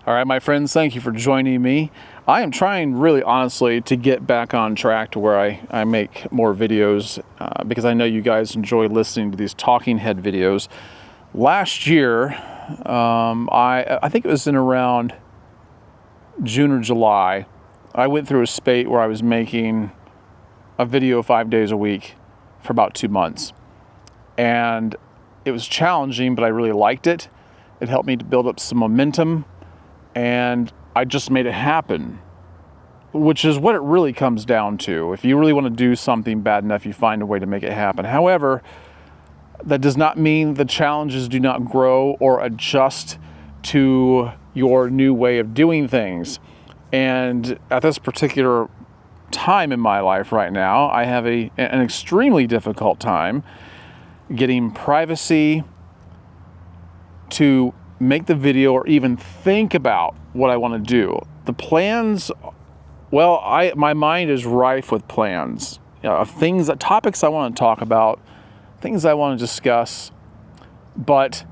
All right, my friends, thank you for joining me. I am trying really honestly to get back on track to where I make more videos because I know you guys enjoy listening to these talking head videos. Last year, I think it was in around June or July, I went through a spate where I was making a video 5 days a week for about 2 months. And it was challenging, but I really liked it. It helped me to build up some momentum. And I just made it happen, which is what it really comes down to. If you really want to do something bad enough, you find a way to make it happen. However, that does not mean the challenges do not grow or adjust to your new way of doing things. And at this particular time in my life right now, I have an extremely difficult time getting privacy to make the video or even think about what I want to do. The plans, well, my mind is rife with plans, of things, topics I want to talk about, things I want to discuss, but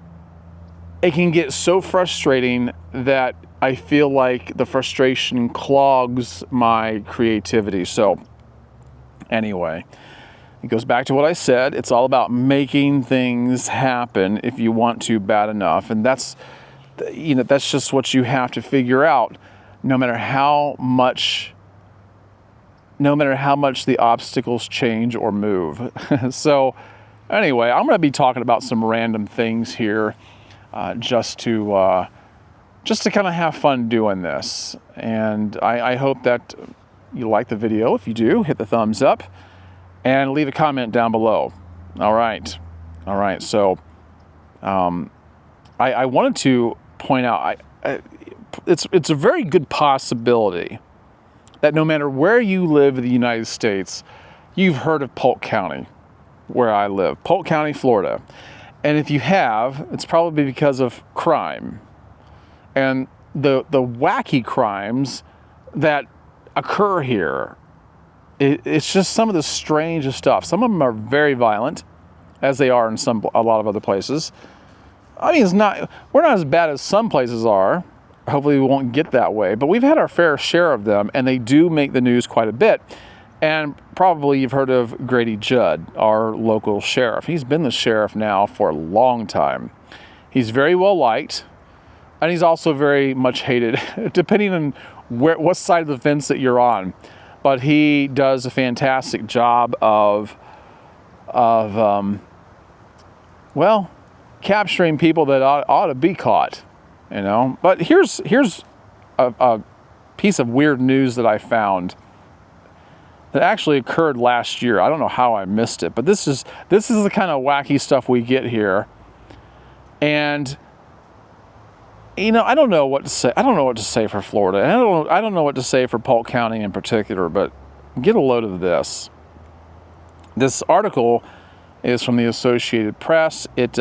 it can get so frustrating that I feel like the frustration clogs my creativity. So anyway, it goes back to what I said. It's all about making things happen if you want to bad enough. And that's just what you have to figure out, no matter how much the obstacles change or move. So anyway, I'm going to be talking about some random things here, just to kind of have fun doing this. And I hope that you like the video. If you do, hit the thumbs up and leave a comment down below. All right. So I wanted to point out, it's a very good possibility that no matter where you live in the United States, you've heard of Polk County, where I live, Polk County, Florida. And if you have, it's probably because of crime. And the wacky crimes that occur here, it's just some of the strangest stuff. Some of them are very violent, as they are in a lot of other places. I mean, we're not as bad as some places are. Hopefully we won't get that way, but we've had our fair share of them, and they do make the news quite a bit. And probably you've heard of Grady Judd, our local sheriff. He's been the sheriff now for a long time. He's very well liked, and he's also very much hated, depending on what side of the fence that you're on. But he does a fantastic job of capturing people that ought to be caught, But here's a piece of weird news that I found that actually occurred last year. I don't know how I missed it, but this is the kind of wacky stuff we get here. And I don't know what to say. I don't know what to say for Florida. And I don't know what to say for Polk County in particular, but get a load of this. This article is from the Associated Press. It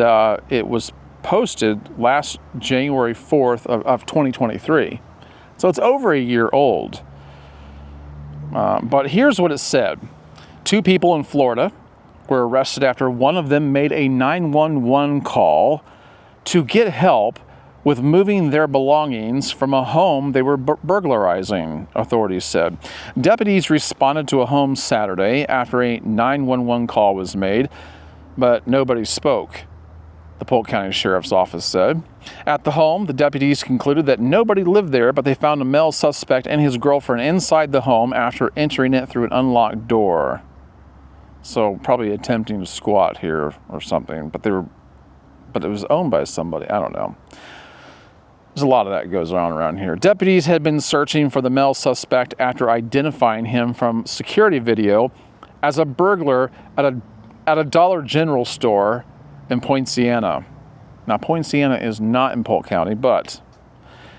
was posted last January 4th of 2023. So it's over a year old. But here's what it said. 2 people in Florida were arrested after one of them made a 911 call to get help with moving their belongings from a home they were burglarizing, authorities said. Deputies responded to a home Saturday after a 911 call was made, but nobody spoke, the Polk County Sheriff's Office said. At the home, the deputies concluded that nobody lived there, but they found a male suspect and his girlfriend inside the home after entering it through an unlocked door. So probably attempting to squat here or something, but it was owned by somebody. I don't know. There's a lot of that goes on around here. Deputies had been searching for the male suspect after identifying him from security video as a burglar at a Dollar General store in Poinciana. Now, Poinciana is not in Polk County, but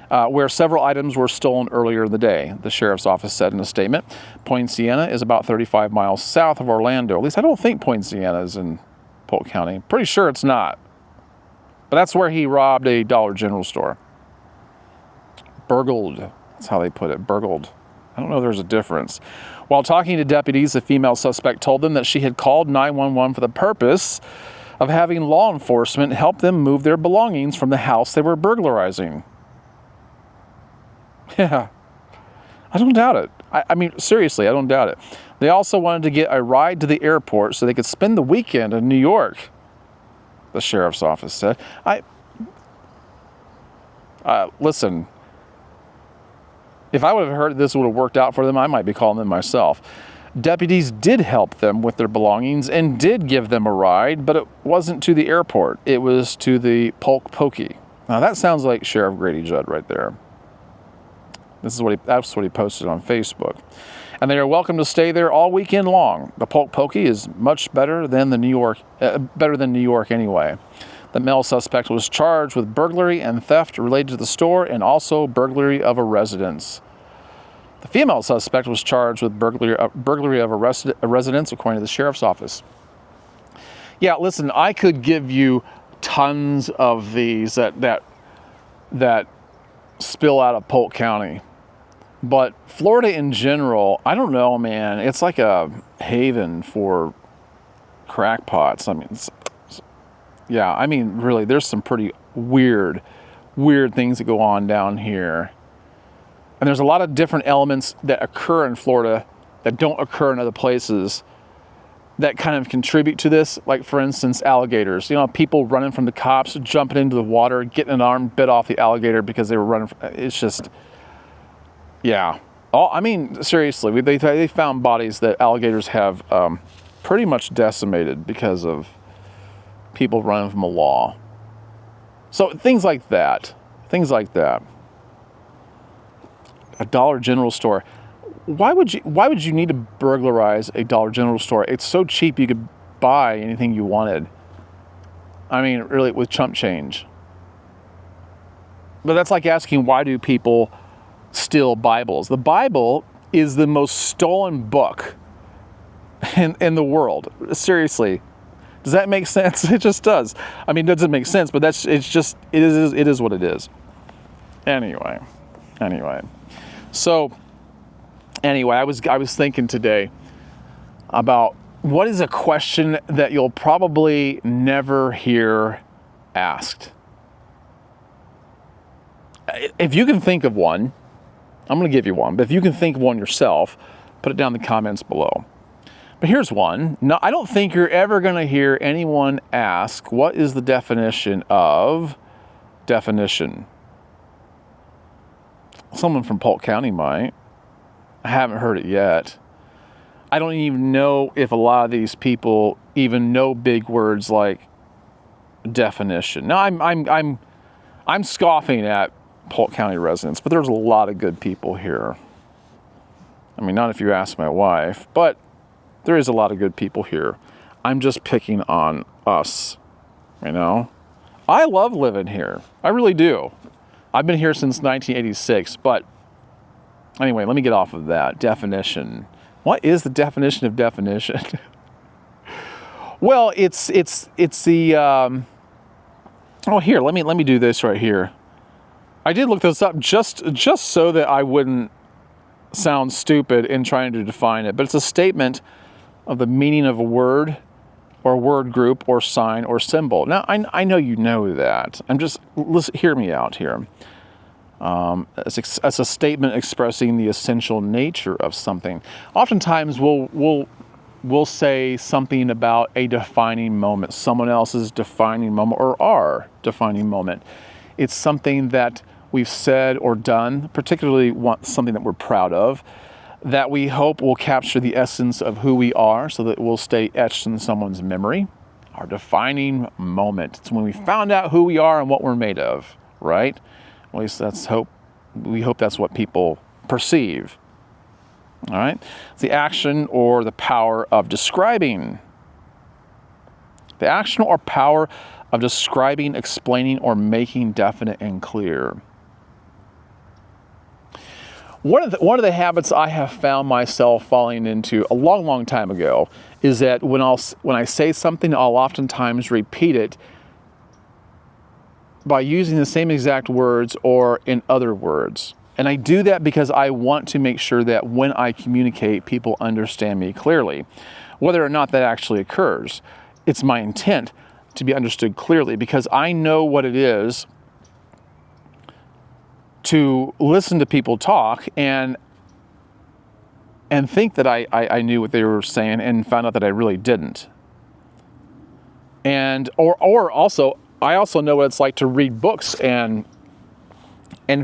where several items were stolen earlier in the day, the sheriff's office said in a statement. Poinciana is about 35 miles south of Orlando. At least I don't think Poinciana is in Polk County. Pretty sure it's not. But that's where he robbed a Dollar General store. Burgled. That's how they put it. Burgled. I don't know if there's a difference. While talking to deputies, the female suspect told them that she had called 911 for the purpose of having law enforcement help them move their belongings from the house they were burglarizing. Yeah, I don't doubt it. I mean, seriously, I don't doubt it. They also wanted to get a ride to the airport so they could spend the weekend in New York, the sheriff's office said. Listen, if I would have heard this would have worked out for them, I might be calling them myself. Deputies did help them with their belongings and did give them a ride, but it wasn't to the airport. It was to the Polk Pokey. Now that sounds like Sheriff Grady Judd right there. That's what he posted on Facebook. And they are welcome to stay there all weekend long. The Polk Pokey is much better than New York anyway. The male suspect was charged with burglary and theft related to the store and also burglary of a residence. The female suspect was charged with burglary of a residence, according to the sheriff's office. Yeah, listen, I could give you tons of these that spill out of Polk County. But Florida in general, I don't know, man. It's like a haven for crackpots. I mean, really, there's some pretty weird things that go on down here. And there's a lot of different elements that occur in Florida that don't occur in other places that kind of contribute to this. Like, for instance, alligators. You know, people running from the cops, jumping into the water, getting an arm bit off the alligator because they were running. It's just, yeah. I mean, seriously, they found bodies that alligators have pretty much decimated because of people running from the law. So things like that. A Dollar General store. Why would you need to burglarize a Dollar General store? It's so cheap you could buy anything you wanted. I mean, really, with chump change. But that's like asking, why do people steal Bibles? The Bible is the most stolen book in the world. Seriously. Does that make sense? It just does. I mean, it doesn't make sense, but it is what it is. Anyway. So, anyway, I was thinking today about what is a question that you'll probably never hear asked. If you can think of one, I'm going to give you one, but if you can think of one yourself, put it down in the comments below. But here's one. No, I don't think you're ever going to hear anyone ask, what is the definition of definition? Someone from Polk County might. I haven't heard it yet. I don't even know if a lot of these people even know big words like definition. Now, I'm scoffing at Polk County residents, but there's a lot of good people here. I mean, not if you ask my wife, but there is a lot of good people here. I'm just picking on us, you know? I love living here. I really do. I've been here since 1986, but anyway, let me get off of that. Definition. What is the definition of definition? Well, it's the, here, let me do this right here. I did look this up just so that I wouldn't sound stupid in trying to define it, but it's a statement of the meaning of a word or word group or sign or symbol. Now, I know you know that. Hear me out here. It's a statement expressing the essential nature of something. Oftentimes, we'll say something about a defining moment, someone else's defining moment, or our defining moment. It's something that we've said or done, particularly something that we're proud of, that we hope will capture the essence of who we are so that it will stay etched in someone's memory. Our defining moment. It's when we found out who we are and what we're made of, right? At least we hope that's what people perceive. All right? It's the action or the power of describing. The action or power of describing, explaining, or making definite and clear. One of the habits I have found myself falling into a long time ago is that when I say something, I'll oftentimes repeat it by using the same exact words or in other words. And I do that because I want to make sure that when I communicate, people understand me clearly. Whether or not that actually occurs, it's my intent to be understood clearly because I know what it is to listen to people talk and think that I knew what they were saying and found out that I really didn't. And or also, I also know what it's like to read books and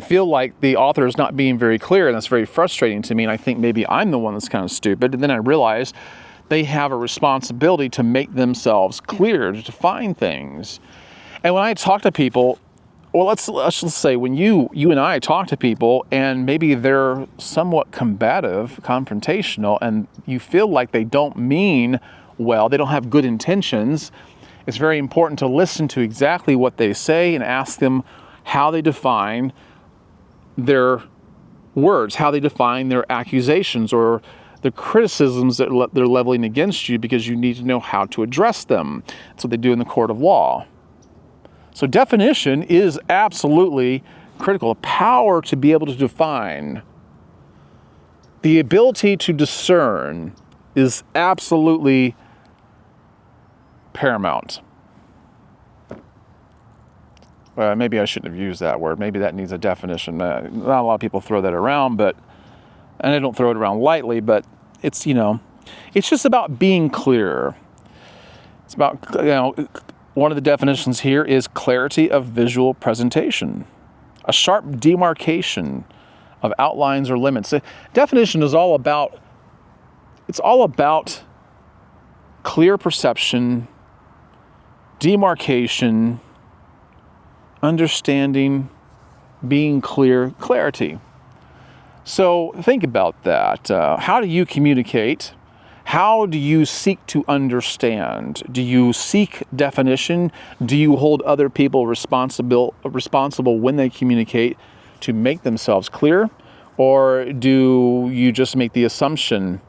feel like the author is not being very clear, and that's very frustrating to me, and I think maybe I'm the one that's kind of stupid. And then I realize they have a responsibility to make themselves clear, to define things. And when I talk to people, well, let's just say when you and I talk to people and maybe they're somewhat combative, confrontational, and you feel like they don't mean well, they don't have good intentions, it's very important to listen to exactly what they say and ask them how they define their words, how they define their accusations or the criticisms that they're leveling against you, because you need to know how to address them. That's what they do in the court of law. So definition is absolutely critical. The power to be able to define, the ability to discern is absolutely paramount. Maybe I shouldn't have used that word. Maybe that needs a definition. Not a lot of people throw that around, and I don't throw it around lightly, but it's just about being clear. It's about, one of the definitions here is clarity of visual presentation, a sharp demarcation of outlines or limits. The definition is all about clear perception, demarcation, understanding, being clear, clarity. So think about that. How do you communicate? How do you seek to understand? Do you seek definition? Do you hold other people responsible when they communicate to make themselves clear? Or do you just make the assumption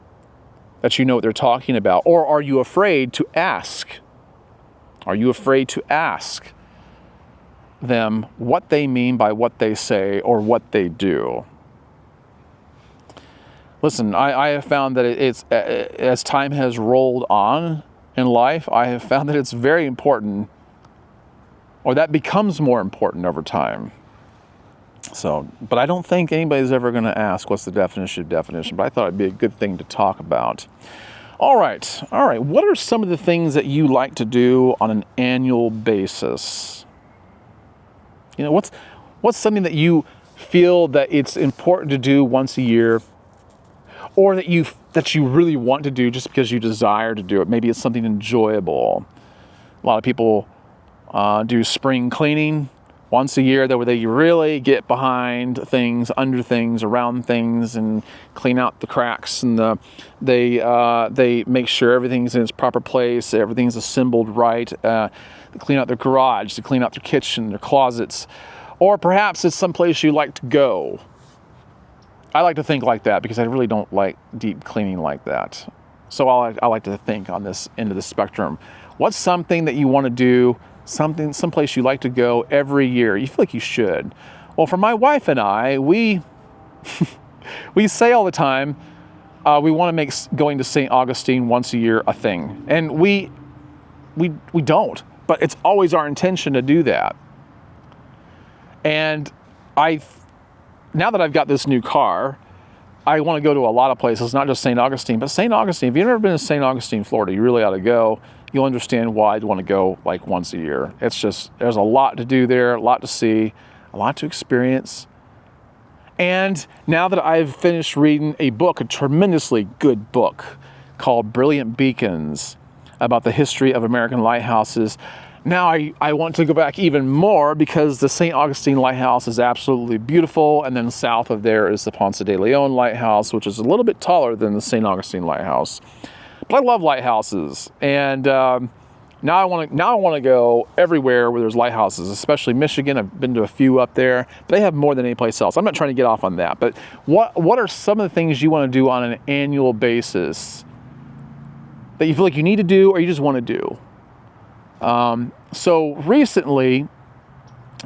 that you know what they're talking about? Or are you afraid to ask? Are you afraid to ask them what they mean by what they say or what they do? Listen, I have found that as time has rolled on in life, I have found that it's very important, or that becomes more important over time. So, but I don't think anybody's ever going to ask what's the definition of definition, but I thought it'd be a good thing to talk about. All right. What are some of the things that you like to do on an annual basis? What's something that you feel that it's important to do once a year, or that you really want to do just because you desire to do it? Maybe it's something enjoyable. A lot of people do spring cleaning once a year, where they really get behind things, under things, around things, and clean out the cracks, and they make sure everything's in its proper place, everything's assembled right. They clean out their garage, they clean out their kitchen, their closets, or perhaps it's someplace you like to go. I like to think like that because I really don't like deep cleaning like that. So I like to think on this end of the spectrum. What's something that you want to do, someplace you like to go every year? You feel like you should. Well, for my wife and I, we say all the time, we want to make going to St. Augustine once a year a thing. And we don't, but it's always our intention to do that. And now that I've got this new car, I want to go to a lot of places, not just St. Augustine, but St. Augustine. If you've never been to St. Augustine, Florida, you really ought to go. You'll understand why I'd want to go like once a year. It's just, there's a lot to do there, a lot to see, a lot to experience. And now that I've finished reading a book, a tremendously good book called Brilliant Beacons, about the history of American lighthouses, now I want to go back even more, because the St. Augustine Lighthouse is absolutely beautiful, and then south of there is the Ponce de Leon Lighthouse, which is a little bit taller than the St. Augustine Lighthouse. But I love lighthouses, and now I want to go everywhere where there's lighthouses, especially Michigan. I've been to a few up there. They have more than any place else. I'm not trying to get off on that, but what are some of the things you want to do on an annual basis that you feel like you need to do, or you just want to do? So recently,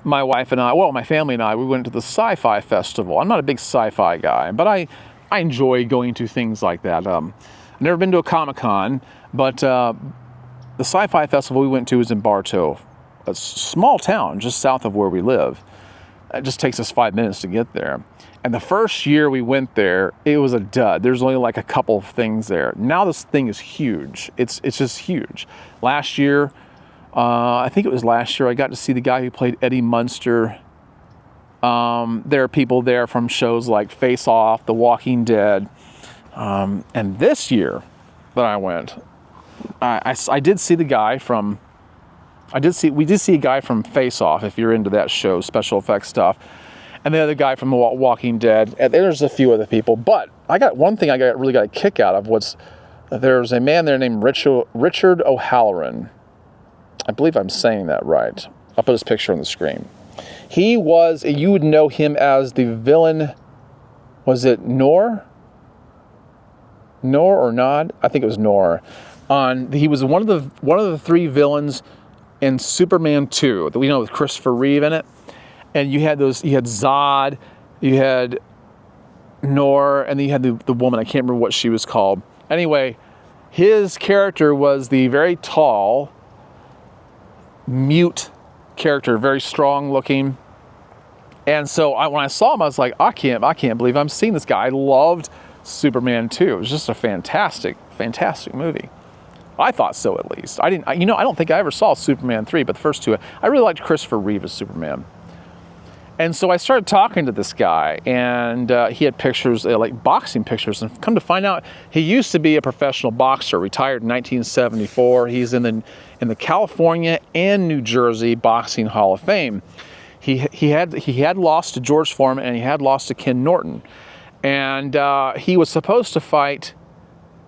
my wife and my family and I, we went to the sci-fi festival. I'm not a big sci-fi guy, but I enjoy going to things like that. I've never been to a Comic-Con, but the sci-fi festival we went to was in Bartow, a small town just south of where we live. it just takes us 5 minutes to get there. And the first year we went there, it was a dud. There's only like a couple of things there. Now this thing is huge. It's just huge. Last year, I think it was last year, I got to see the guy who played Eddie Munster. There are people there from shows like Face Off, The Walking Dead. And this year that I went, I did see the guy from, we did see a guy from Face Off, if you're into that show, special effects stuff. And the other guy from The Walking Dead. And there's a few other people. But I got one thing really got a kick out of was there's a man there named Richard O Hallerin. I believe I'm saying that right. I'll put his picture on the screen. He was, you would know him as the villain, was it Nor? Nor or Nod? I think it was Nor. He was one of the three villains in Superman 2 that we know with Christopher Reeve in it. And you had Zod, you had Nor, and then you had the woman, I can't remember what she was called. Anyway, his character was the very tall, mute character, very strong looking. And so when I saw him, I was like, I can't believe I'm seeing this guy. I loved Superman 2. It was just a fantastic, fantastic movie. I thought so, at least. I don't think I ever saw Superman 3, but the first two, I really liked Christopher Reeve as Superman. And so I started talking to this guy, and he had pictures, like boxing pictures, and come to find out, he used to be a professional boxer, retired in 1974. He's in the California and New Jersey Boxing Hall of Fame. He had lost to George Foreman, and he had lost to Ken Norton. And he was supposed to fight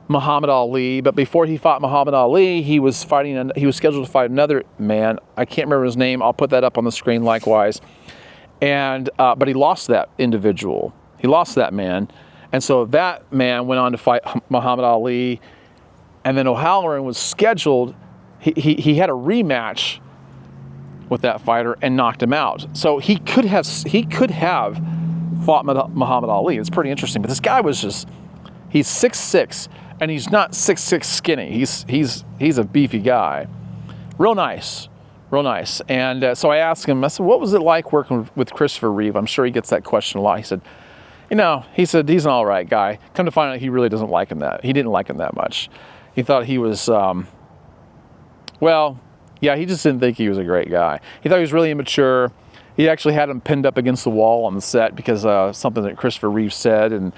Muhammad Ali, but before he fought Muhammad Ali, he was scheduled to fight another man. I can't remember his name. I'll put that up on the screen likewise. And but he lost that individual. He lost that man. And so that man went on to fight Muhammad Ali. And then O'Hallerin was scheduled. He had a rematch with that fighter and knocked him out. So he could have fought Muhammad Ali. It's pretty interesting. But this guy was he's 6'6", and he's not 6'6" skinny. He's a beefy guy. Real nice. Real nice. And so I asked him, I said, what was it like working with Christopher Reeve? I'm sure he gets that question a lot. He said, he's an all right guy. Come to find out he really doesn't like him he didn't like him that much. He thought he was, he just didn't think he was a great guy. He thought he was really immature. He actually had him pinned up against the wall on the set because something that Christopher Reeve said and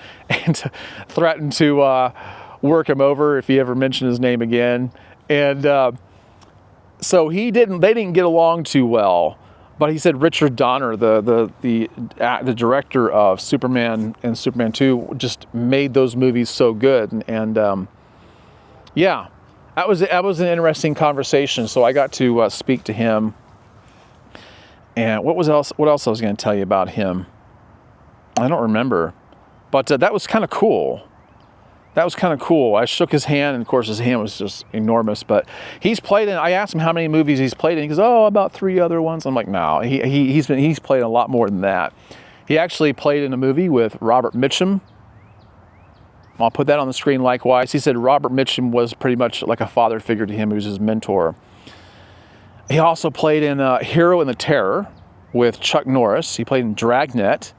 threatened to work him over if he ever mentioned his name again. And so they didn't get along too well. But he said Richard Donner, the director of Superman and Superman 2, just made those movies so good. That was an interesting conversation. So I got to speak to him. And what else I was going to tell you about him? I don't remember. But that was kind of cool. I shook his hand, and of course his hand was just enormous. But he's played in. I asked him how many movies he's played in. He goes, about 3 other ones. I'm like, no, he's played a lot more than that. He actually played in a movie with Robert Mitchum. I'll put that on the screen likewise. He said Robert Mitchum was pretty much like a father figure to him. He was his mentor. He also played in Hero and the Terror with Chuck Norris. He played in Dragnet.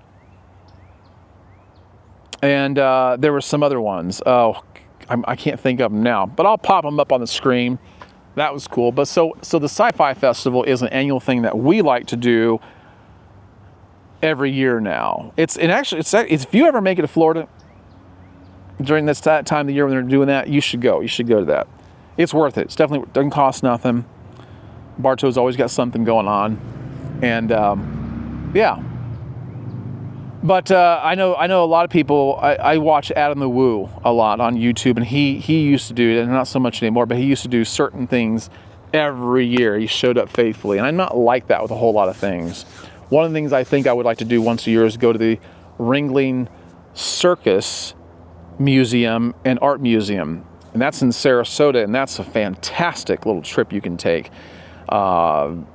And there were some other ones. I can't think of them now, but I'll pop them up on the screen. That was cool. But so the Sci-Fi Festival is an annual thing that we like to do every year now. It's if you ever make it to Florida during this time of the year when they're doing that, you should go. You should go to that. It's worth it. It's definitely doesn't cost nothing. Bartow's always got something going on, and But I know a lot of people. I watch Adam the Woo a lot on YouTube, and he used to do it, and not so much anymore. But he used to do certain things every year. He showed up faithfully, and I'm not like that with a whole lot of things. One of the things I think I would like to do once a year is go to the Ringling Circus Museum and Art Museum, and that's in Sarasota, and that's a fantastic little trip you can take.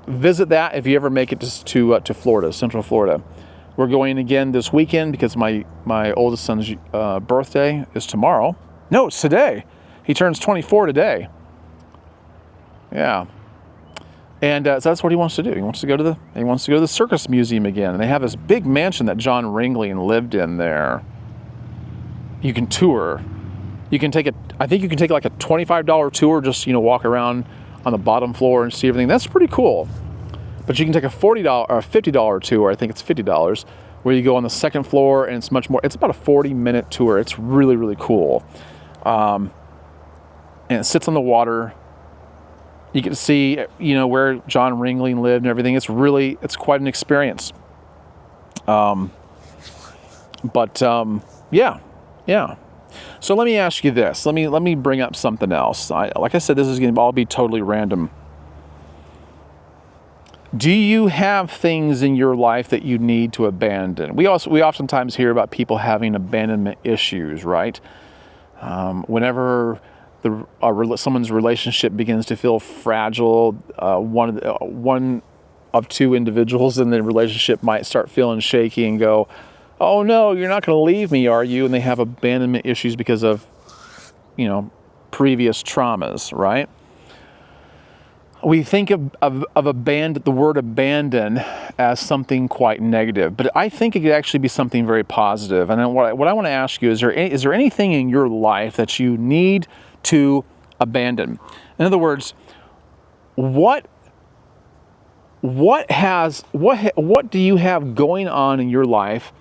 Visit that if you ever make it to Florida, Central Florida. We're going again this weekend because my oldest son's birthday is tomorrow. No, it's today. He turns 24 today. Yeah. And so that's what he wants to do. He wants to go to the Circus Museum again. And they have this big mansion that John Ringling lived in there. You can tour. I think you can take like a $25 tour, just, walk around on the bottom floor and see everything. That's pretty cool. But you can take a $40 or a $50 tour. I think it's $50, where you go on the second floor, and it's much more. It's about a 40-minute tour. It's really, really cool. And it sits on the water. You get to see, where John Ringling lived and everything. It's quite an experience. Yeah. So let me ask you this. Let me bring up something else. Like I said, this is going to all be totally random. Do you have things in your life that you need to abandon? We oftentimes hear about people having abandonment issues, right? Whenever someone's relationship begins to feel fragile, one of two individuals in the relationship might start feeling shaky and go, "Oh no, you're not going to leave me, are you?" And they have abandonment issues because of, previous traumas, right? We think of the word abandon as something quite negative, but I think it could actually be something very positive. And then what I want to ask you is there anything in your life that you need to abandon? In other words, what do you have going on in your life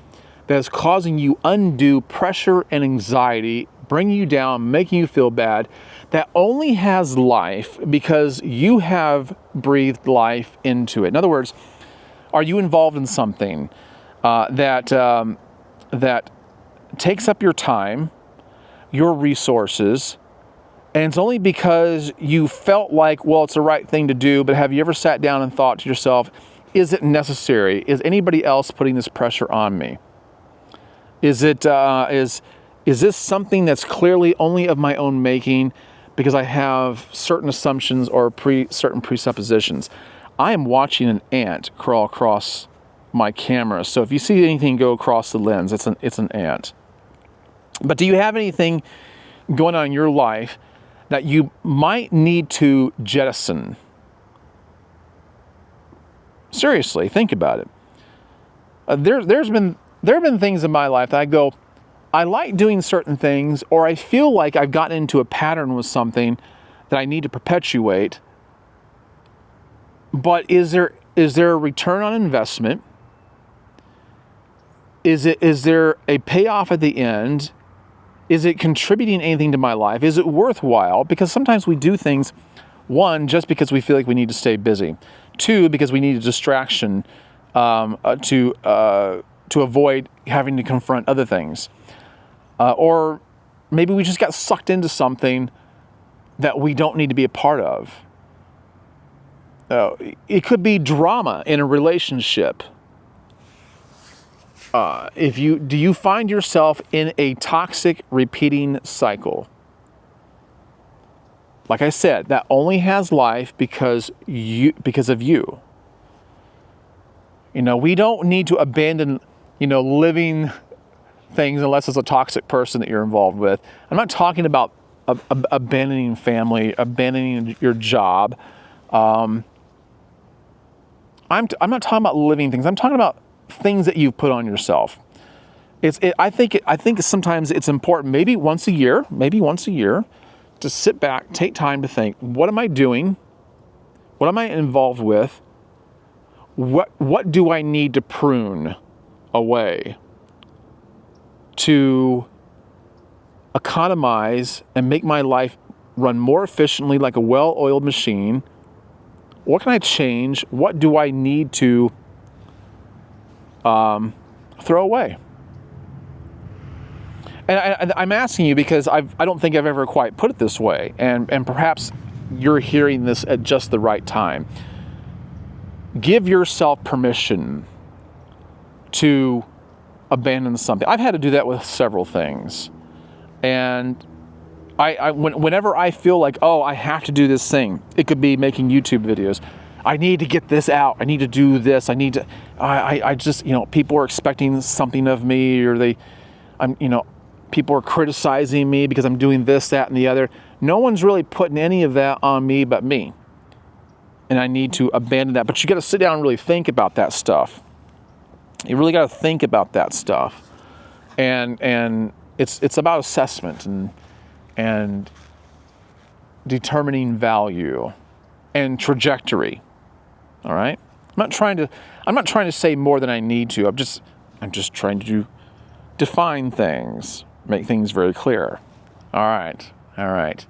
that is causing you undue pressure and anxiety, bringing you down, making you feel bad, that only has life because you have breathed life into it? In other words, are you involved in something that takes up your time, your resources, and it's only because you felt like, well, it's the right thing to do, but have you ever sat down and thought to yourself, is it necessary? Is anybody else putting this pressure on me? Is this something that's clearly only of my own making because I have certain assumptions or certain presuppositions? I am watching an ant crawl across my camera, so if you see anything go across the lens, it's an ant. But do you have anything going on in your life that you might need to jettison? Seriously, think about it. There have been things in my life that I go, I like doing certain things, or I feel like I've gotten into a pattern with something that I need to perpetuate. But is there a return on investment? Is there a payoff at the end? Is it contributing anything to my life? Is it worthwhile? Because sometimes we do things, one, just because we feel like we need to stay busy. Two, because we need a distraction to avoid having to confront other things. Or maybe we just got sucked into something that we don't need to be a part of. It could be drama in a relationship. Do you find yourself in a toxic repeating cycle? Like I said, that only has life because of you. We don't need to abandon, living things unless it's a toxic person that you're involved with. I'm not talking about abandoning family, abandoning your job. I'm not talking about living things. I'm talking about things that you've put on yourself. I think sometimes it's important, maybe once a year, to sit back, take time to think, what am I doing? What am I involved with? What do I need to prune away to economize and make my life run more efficiently like a well-oiled machine? What can I change? What do I need to throw away? And I'm asking you because I don't think I've ever quite put it this way, and perhaps you're hearing this at just the right time. Give yourself permission to abandon something. I've had to do that with several things, and whenever I feel like, I have to do this thing, it could be making YouTube videos. I need to get this out. I need to do this. I just, people are expecting something of me, or people are criticizing me because I'm doing this, that, and the other. No one's really putting any of that on me but me. and I need to abandon that. But you got to sit down and really think about that stuff. You really got to think about that stuff, and it's about assessment and determining value and trajectory. All right. I'm not trying to say more than I need to. I'm just trying to define things, make things very clear. All right.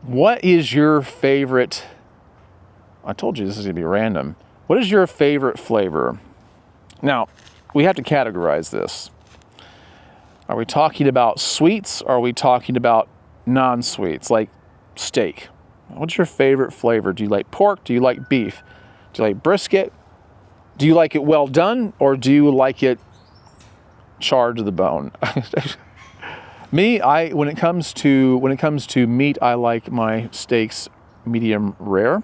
What is your favorite? I told you this is going to be random. What is your favorite flavor? Now, we have to categorize this. Are we talking about sweets, or are we talking about non-sweets, like steak? What's your favorite flavor? Do you like pork? Do you like beef? Do you like brisket? Do you like it well done, or do you like it charred to the bone? Me, when it comes to meat, I like my steaks medium rare.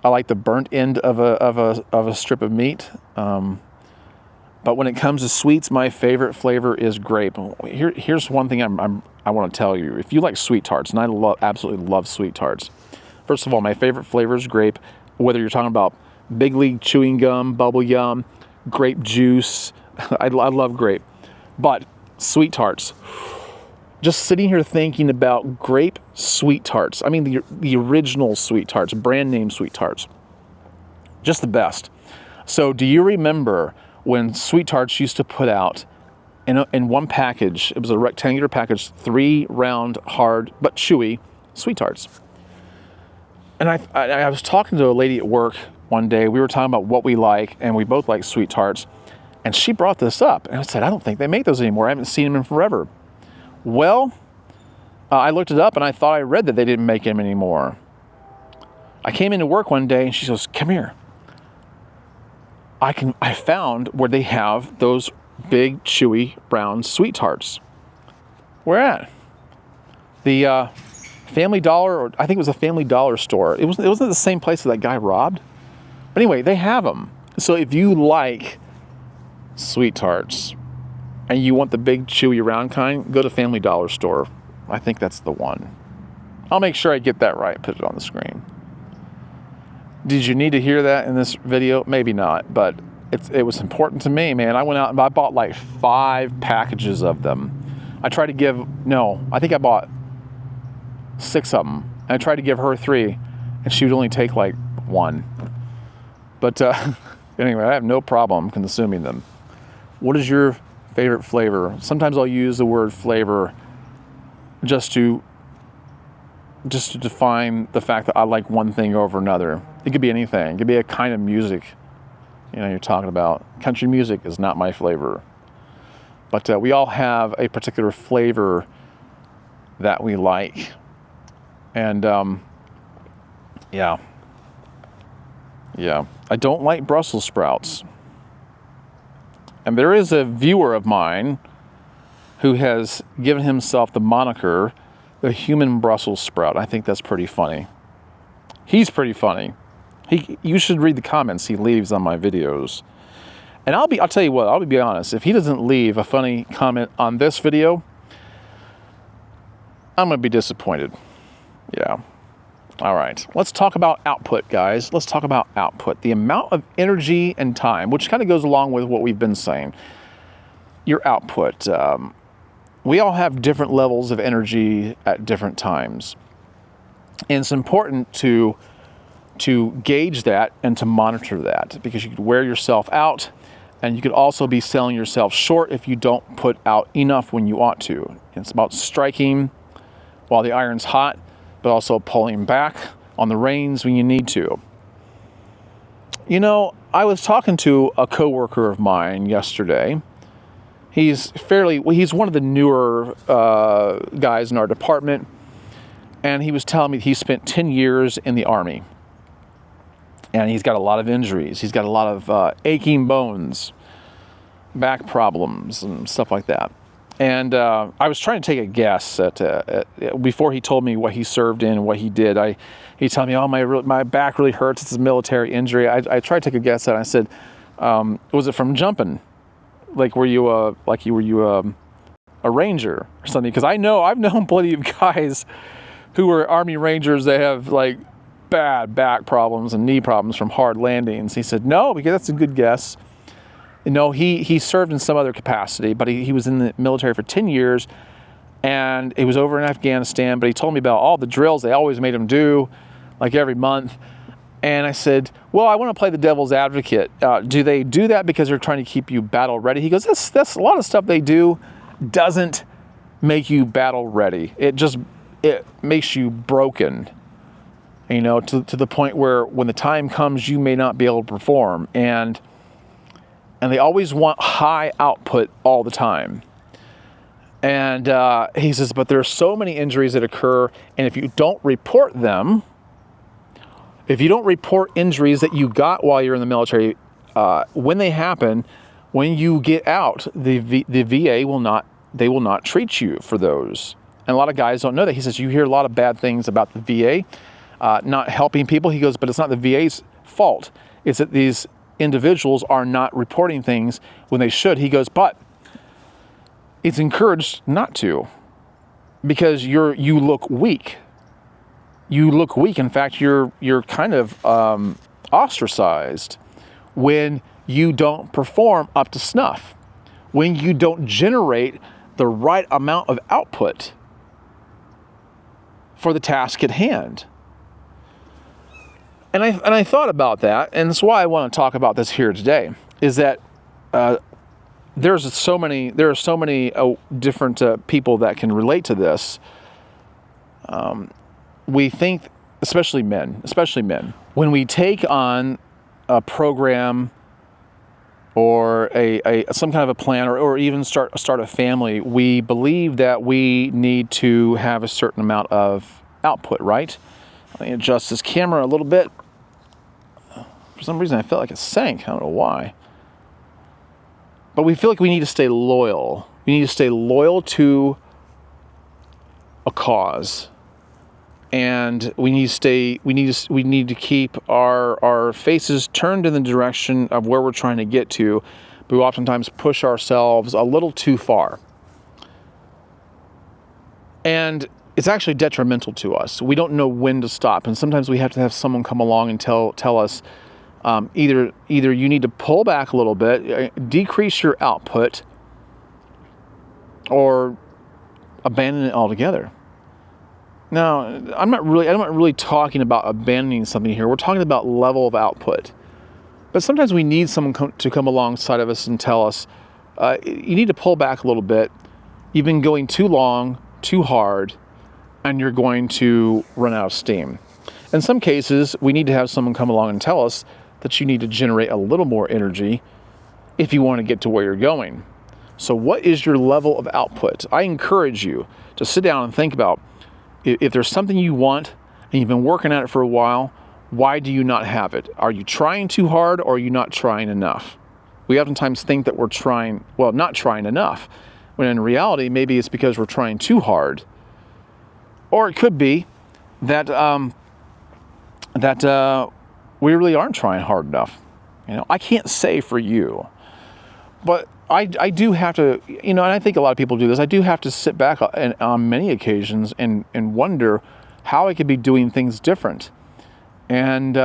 I like the burnt end of a strip of meat. But when it comes to sweets, my favorite flavor is grape. Here's one thing I want to tell you. If you like sweet tarts, and I absolutely love sweet tarts. First of all, my favorite flavor is grape. Whether you're talking about Big League chewing gum, bubble gum, grape juice, I love grape. But sweet tarts. Just sitting here thinking about grape sweet tarts. I mean, the original sweet tarts, brand name sweet tarts. Just the best. So do you remember when Sweet Tarts used to put out in one package, it was a rectangular package, 3 round, hard, but chewy Sweet Tarts? And I was talking to a lady at work one day. We were talking about what we like, and we both like Sweet Tarts. And she brought this up, and I said, I don't think they make those anymore. I haven't seen them in forever. Well, I looked it up, and I thought I read that they didn't make them anymore. I came into work one day, and she goes, come here. I found where they have those big, chewy, brown Sweet Tarts. Where at? The Family Dollar, or I think it was a Family Dollar store. It wasn't the same place that guy robbed. But anyway, they have them. So if you like Sweet Tarts and you want the big, chewy, round kind, go to Family Dollar store. I think that's the one. I'll make sure I get that right, put it on the screen. Did you need to hear that in this video? Maybe not, but it was important to me, man. I went out and I bought like 5 packages of them. I think I bought 6 of them. And I tried to give her 3, and she would only take like 1. But anyway, I have no problem consuming them. What is your favorite flavor? Sometimes I'll use the word flavor just to define the fact that I like one thing over another. It could be anything. It could be a kind of music. You're talking about. Country music is not my flavor. But we all have a particular flavor that we like. And, yeah. I don't like Brussels sprouts. And there is a viewer of mine who has given himself the moniker the human Brussels sprout. I think that's pretty funny. He's pretty funny. You should read the comments he leaves on my videos. And I'll tell you what, I'll be honest. If he doesn't leave a funny comment on this video, I'm going to be disappointed. Yeah. All right. Let's talk about output, guys. Let's talk about output. The amount of energy and time, which kind of goes along with what we've been saying. Your output. We all have different levels of energy at different times. And it's important to gauge that and to monitor that, because you could wear yourself out, and you could also be selling yourself short if you don't put out enough when you ought to. It's about striking while the iron's hot, but also pulling back on the reins when you need to. I was talking to a coworker of mine yesterday. He's one of the newer guys in our department, and he was telling me he spent 10 years in the Army. And he's got a lot of injuries. He's got a lot of aching bones, back problems, and stuff like that. And I was trying to take a guess before he told me what he served in and what he did. He told me, my back really hurts. It's a military injury. I tried to take a guess at it. I said, was it from jumping? Like, were you a ranger or something? Because I've known plenty of guys who are Army Rangers that have like bad back problems and knee problems from hard landings. He said, no, because that's a good guess. No, he served in some other capacity, but he was in the military for 10 years, and he was over in Afghanistan, but he told me about all the drills they always made him do, like every month. And I said, well, I want to play the devil's advocate. Do they do that because they're trying to keep you battle ready? He goes, that's a lot of stuff they do doesn't make you battle ready. It makes you broken, you know, to the point where when the time comes, you may not be able to perform. And they always want high output all the time. And he says, but there are so many injuries that occur, and if you don't report them, if you don't report injuries that you got while you're in the military, when they happen, when you get out, the VA will not treat you for those. And a lot of guys don't know that. He says, you hear a lot of bad things about the VA not helping people. He goes, but it's not the VA's fault. It's that these individuals are not reporting things when they should. He goes, but it's encouraged not to, because you look weak. You look weak. In fact, you're kind of ostracized when you don't perform up to snuff, when you don't generate the right amount of output for the task at hand. And I thought about that, and that's why I want to talk about this here today. Is that there are so many different people that can relate to this. We think, especially men, when we take on a program or some kind of a plan, or even start a family, we believe that we need to have a certain amount of output, right? Let me adjust this camera a little bit. For some reason, I felt like it sank. I don't know why. But we feel like we need to stay loyal. We need to stay loyal to a cause. And we need to keep our faces turned in the direction of where we're trying to get to, but we oftentimes push ourselves a little too far. And it's actually detrimental to us. We don't know when to stop, and sometimes we have to have someone come along and tell us either you need to pull back a little bit, decrease your output, or abandon it altogether. Now, I'm not really talking about abandoning something here. We're talking about level of output. But sometimes we need someone to come alongside of us and tell us, you need to pull back a little bit. You've been going too long, too hard, and you're going to run out of steam. In some cases, we need to have someone come along and tell us that you need to generate a little more energy if you want to get to where you're going. So what is your level of output? I encourage you to sit down and think about, if there's something you want and you've been working at it for a while, why do you not have it? Are you trying too hard, or are you not trying enough? We oftentimes think that we're not trying enough, when in reality, maybe it's because we're trying too hard. Or it could be that we really aren't trying hard enough. You know, I can't say for you, but I do have to, and I think a lot of people do this, I do have to sit back on many occasions and wonder how I could be doing things different. And,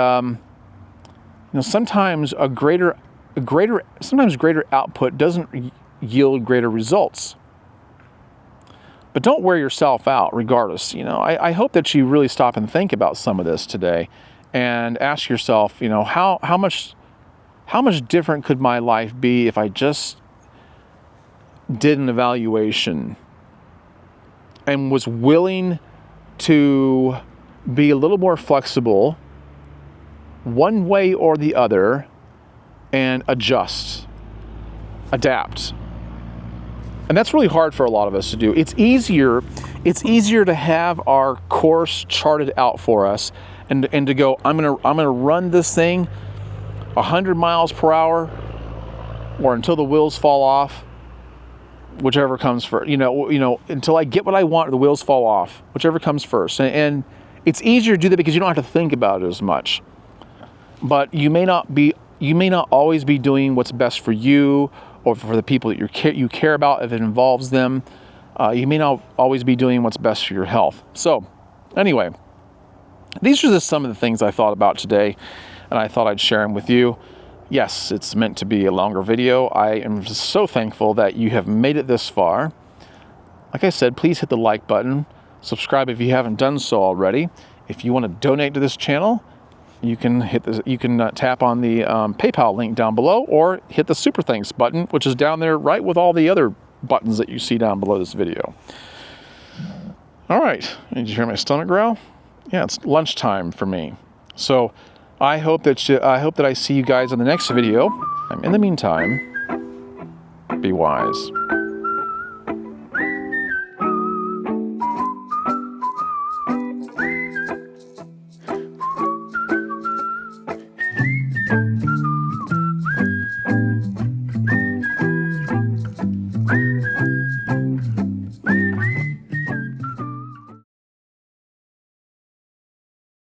sometimes greater output doesn't yield greater results. But don't wear yourself out regardless. I hope that you really stop and think about some of this today and ask yourself, how much different could my life be if I just did an evaluation and was willing to be a little more flexible one way or the other and adapt. And that's really hard for a lot of us to do. It's easier to have our course charted out for us and to go, I'm gonna run this thing 100 miles per hour or until the wheels fall off, whichever comes first, until I get what I want, the wheels fall off, whichever comes first. And it's easier to do that because you don't have to think about it as much. But you may not always be doing what's best for you or for the people that you care about if it involves them. You may not always be doing what's best for your health. So Anyway, these are just some of the things I thought about today, and I thought I'd share them with you. Yes, it's meant to be a longer video. I am just so thankful that you have made it this far. Like I said, please hit the like button. Subscribe if you haven't done so already. If you want to donate to this channel, you can hit this. You can tap on the PayPal link down below, or hit the Super Thanks button, which is down there right with all the other buttons that you see down below this video. All right, did you hear my stomach growl? Yeah, it's lunchtime for me. So I hope that I see you guys in the next video. In the meantime, be wise.